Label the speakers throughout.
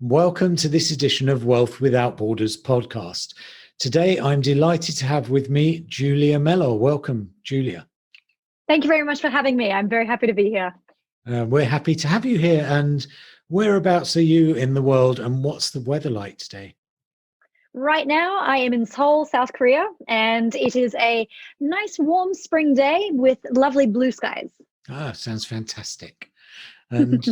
Speaker 1: Welcome to this edition of Wealth Without Borders podcast. Today, I'm delighted to have with me Julia Mellor. Welcome, Julia.
Speaker 2: Thank you very much for having me. I'm very happy to be here.
Speaker 1: We're happy to have you here. And whereabouts are you in the world and what's the weather like today?
Speaker 2: Right now, I am in Seoul, South Korea, and it is a nice warm spring day with lovely blue skies.
Speaker 1: Sounds fantastic. And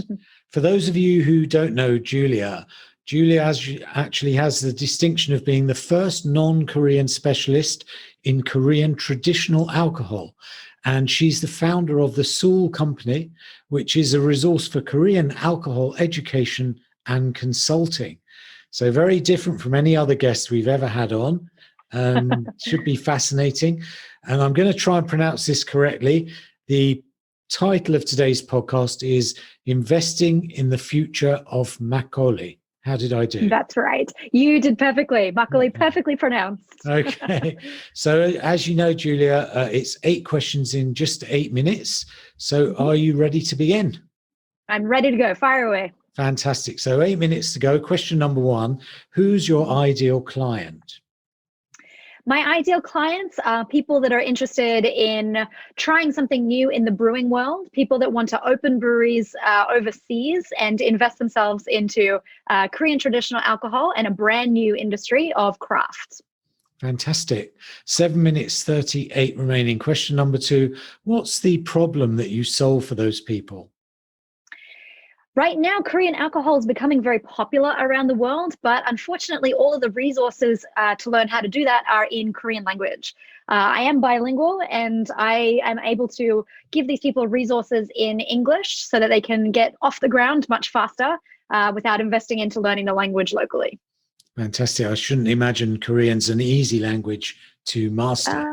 Speaker 1: for those of you who don't know Julia actually has the distinction of being the first non-Korean specialist in Korean traditional alcohol. And she's the founder of the Sool Company, which is a resource for Korean alcohol education and consulting. So very different from any other guest we've ever had on. Should be fascinating. And I'm going to try and pronounce this correctly. The title of today's podcast is Investing in the Future of Makgeolli. How did I do?
Speaker 2: That's right. You did perfectly. Makgeolli, perfectly pronounced.
Speaker 1: Okay. So as you know, Julia, it's 8 questions in just 8 minutes. So are you ready to begin?
Speaker 2: I'm ready to go. Fire away.
Speaker 1: Fantastic. So 8 minutes to go. Question number 1, who's your ideal client?
Speaker 2: My ideal clients are people that are interested in trying something new in the brewing world, people that want to open breweries overseas and invest themselves into Korean traditional alcohol and a brand new industry of craft.
Speaker 1: Fantastic. 7 minutes, 38 remaining. Question number 2, what's the problem that you solve for those people?
Speaker 2: Right now, Korean alcohol is becoming very popular around the world, but unfortunately, all of the resources to learn how to do that are in Korean language. I am bilingual, and I am able to give these people resources in English so that they can get off the ground much faster without investing into learning the language locally.
Speaker 1: Fantastic. I shouldn't imagine Korean's an easy language to master.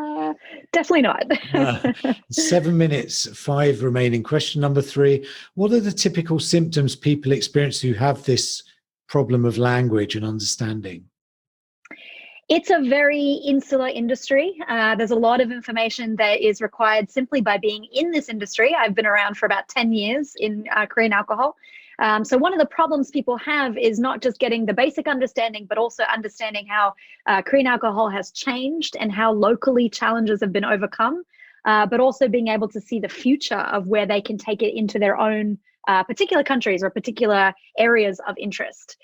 Speaker 2: Definitely not.
Speaker 1: 7 minutes, 5 remaining. Question number 3. What are the typical symptoms people experience who have this problem of language and understanding?
Speaker 2: It's a very insular industry. There's a lot of information that is required simply by being in this industry. I've been around for about 10 years in Korean alcohol. So one of the problems people have is not just getting the basic understanding, but also understanding how Korean alcohol has changed and how locally challenges have been overcome, but also being able to see the future of where they can take it into their own particular countries or particular areas of interest.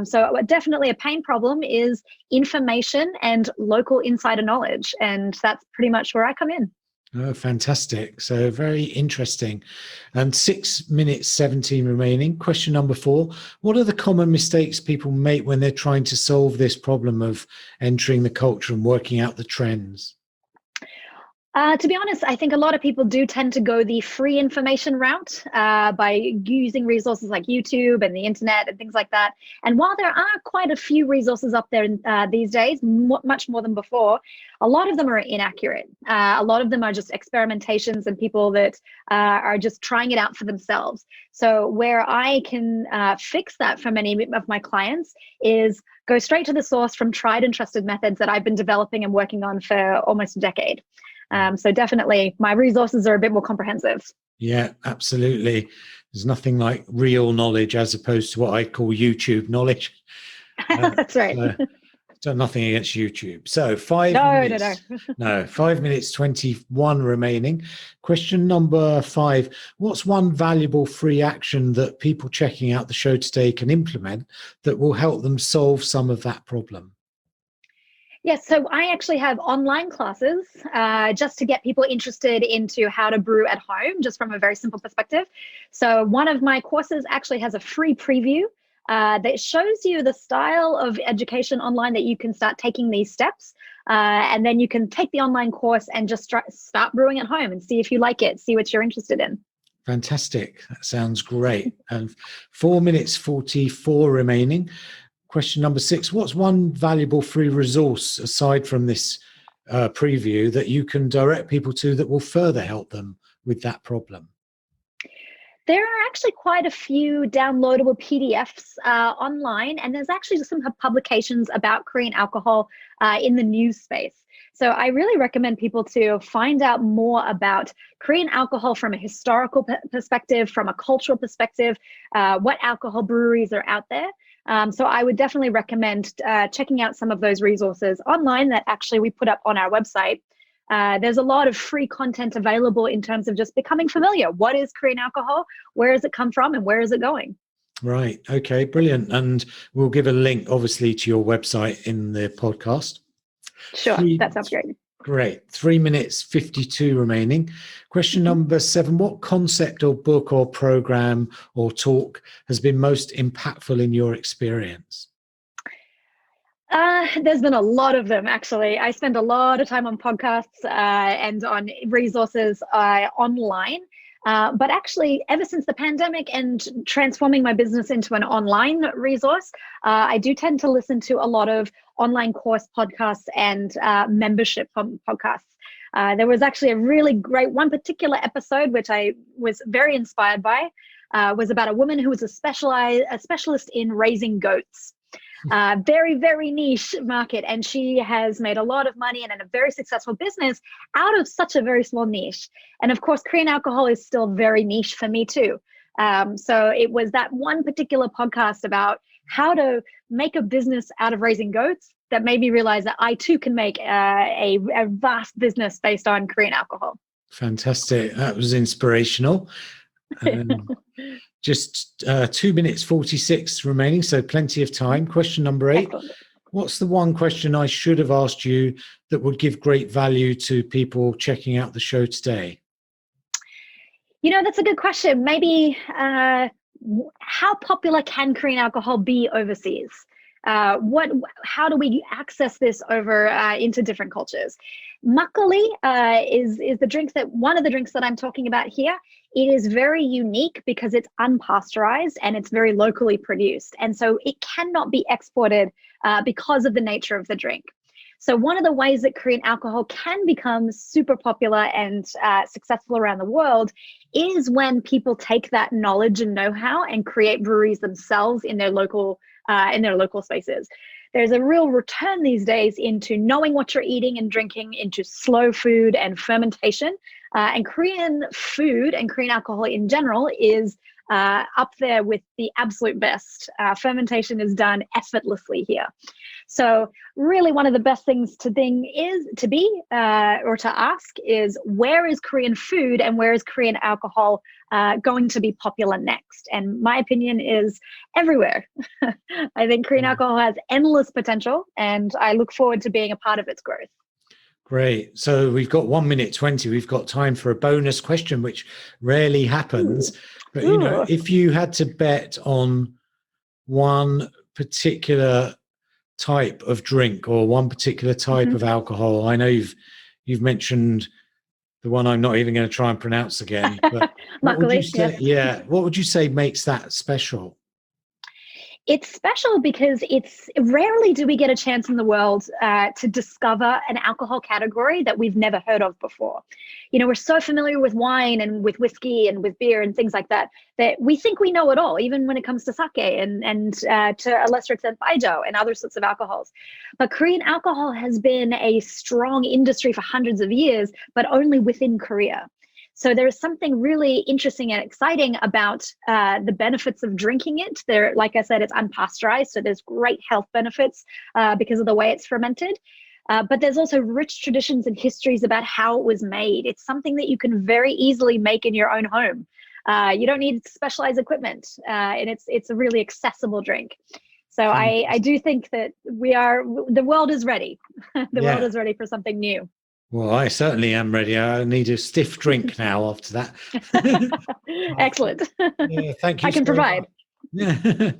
Speaker 2: So definitely a pain problem is information and local insider knowledge. And that's pretty much where I come in.
Speaker 1: Oh, fantastic. So very interesting. And 6 minutes, 17 remaining. Question number 4. What are the common mistakes people make when they're trying to solve this problem of entering the culture and working out the trends?
Speaker 2: To be honest, I think a lot of people do tend to go the free information route by using resources like YouTube and the internet and things like that. And while there are quite a few resources up there these days, much more than before, a lot of them are inaccurate. A lot of them are just experimentations and people that are just trying it out for themselves. So where I can fix that for many of my clients is go straight to the source from tried and trusted methods that I've been developing and working on for almost a decade. So definitely my resources are a bit more comprehensive.
Speaker 1: Yeah, absolutely. There's nothing like real knowledge as opposed to what I call YouTube knowledge.
Speaker 2: That's right.
Speaker 1: So nothing against YouTube. So 5 minutes. No, 5 minutes, 21 remaining. Question number 5. What's one valuable free action that people checking out the show today can implement that will help them solve some of that problem?
Speaker 2: Yes, so I actually have online classes just to get people interested into how to brew at home, just from a very simple perspective. So one of my courses actually has a free preview that shows you the style of education online that you can start taking these steps. And then you can take the online course and just start brewing at home and see if you like it, see what you're interested in.
Speaker 1: Fantastic. That sounds great. And 4 minutes, 44 remaining. Question number 6, what's one valuable free resource aside from this preview that you can direct people to that will further help them with that problem?
Speaker 2: There are actually quite a few downloadable PDFs online, and there's actually some publications about Korean alcohol in the news space. So I really recommend people to find out more about Korean alcohol from a historical perspective, from a cultural perspective, what alcohol breweries are out there. So I would definitely recommend checking out some of those resources online that actually we put up on our website. There's a lot of free content available in terms of just becoming familiar. What is Korean alcohol? Where does it come from? And where is it going?
Speaker 1: Right. Okay, brilliant. And we'll give a link, obviously, to your website in the podcast.
Speaker 2: Sure, that sounds great.
Speaker 1: Great. 3 minutes 52 remaining. Question number 7. What concept or book or program or talk has been most impactful in your experience?
Speaker 2: There's been a lot of them, actually. I spend a lot of time on podcasts and on resources online. But actually, ever since the pandemic and transforming my business into an online resource, I do tend to listen to a lot of online course podcasts and membership podcasts. There was actually a really great one particular episode, which I was very inspired by, was about a woman who was a specialist in raising goats. Very, very niche market. And she has made a lot of money and a very successful business out of such a very small niche. And of course, Korean alcohol is still very niche for me too. So it was that one particular podcast about how to make a business out of raising goats that made me realize that I too can make a vast business based on Korean alcohol.
Speaker 1: Fantastic. That was inspirational. Just 2 minutes 46 remaining, so plenty of time. Question number 8.
Speaker 2: Excellent.
Speaker 1: What's the one question I should have asked you that would give great value to people checking out the show today?
Speaker 2: That's a good question. Maybe how popular can Korean alcohol be overseas? How do we access this over into different cultures? Makgeolli is the drink one of the drinks that I'm talking about here. It is very unique because it's unpasteurized and it's very locally produced. And so it cannot be exported because of the nature of the drink. So one of the ways that Korean alcohol can become super popular and successful around the world is when people take that knowledge and know-how and create breweries themselves in their local spaces. There's a real return these days into knowing what you're eating and drinking, into slow food and fermentation. And Korean food and Korean alcohol in general is up there with the absolute best. Fermentation is done effortlessly here. So really one of the best things to ask is, where is Korean food and where is Korean alcohol going to be popular next? And my opinion is everywhere. I think Korean alcohol has endless potential and I look forward to being a part of its growth.
Speaker 1: Great. So we've got 1 minute 20. We've got time for a bonus question, which rarely happens. But, if you had to bet on one particular type of drink or one particular type of alcohol, I know you've mentioned the one I'm not even going to try and pronounce again. But what would you say?
Speaker 2: Yes.
Speaker 1: Yeah. What would you say makes that special?
Speaker 2: It's special because rarely do we get a chance in the world to discover an alcohol category that we've never heard of before. We're so familiar with wine and with whiskey and with beer and things like that we think we know it all, even when it comes to sake and to a lesser extent baijiu and other sorts of alcohols. But Korean alcohol has been a strong industry for hundreds of years, but only within Korea. So there is something really interesting and exciting about the benefits of drinking it. Like I said, it's unpasteurized, so there's great health benefits because of the way it's fermented. But there's also rich traditions and histories about how it was made. It's something that you can very easily make in your own home. You don't need specialized equipment, and it's a really accessible drink. So I do think that the world is ready. The world is ready for something new.
Speaker 1: Well, I certainly am ready. I need a stiff drink now after that.
Speaker 2: Excellent.
Speaker 1: Yeah, thank you.
Speaker 2: I can provide.
Speaker 1: Yeah.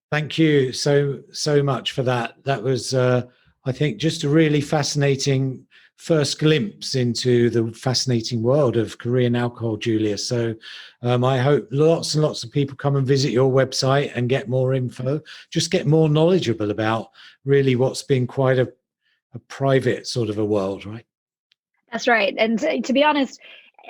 Speaker 1: Thank you so much for that. That was, I think, just a really fascinating first glimpse into the fascinating world of Korean alcohol, Julia. So I hope lots and lots of people come and visit your website and get more info, just get more knowledgeable about really what's been quite a private sort of a world, right?
Speaker 2: That's right. And to be honest,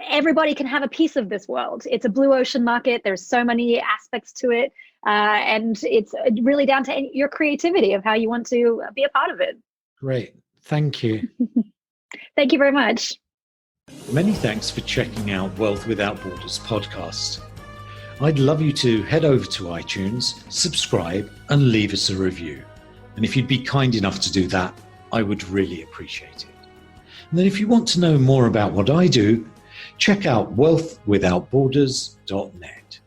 Speaker 2: everybody can have a piece of this world. It's a blue ocean market. There's so many aspects to it. And it's really down to your creativity of how you want to be a part of it.
Speaker 1: Great. Thank you.
Speaker 2: Thank you very much.
Speaker 1: Many thanks for checking out Wealth Without Borders podcast. I'd love you to head over to iTunes, subscribe, and leave us a review. And if you'd be kind enough to do that, I would really appreciate it. And then if you want to know more about what I do, check out wealthwithoutborders.net.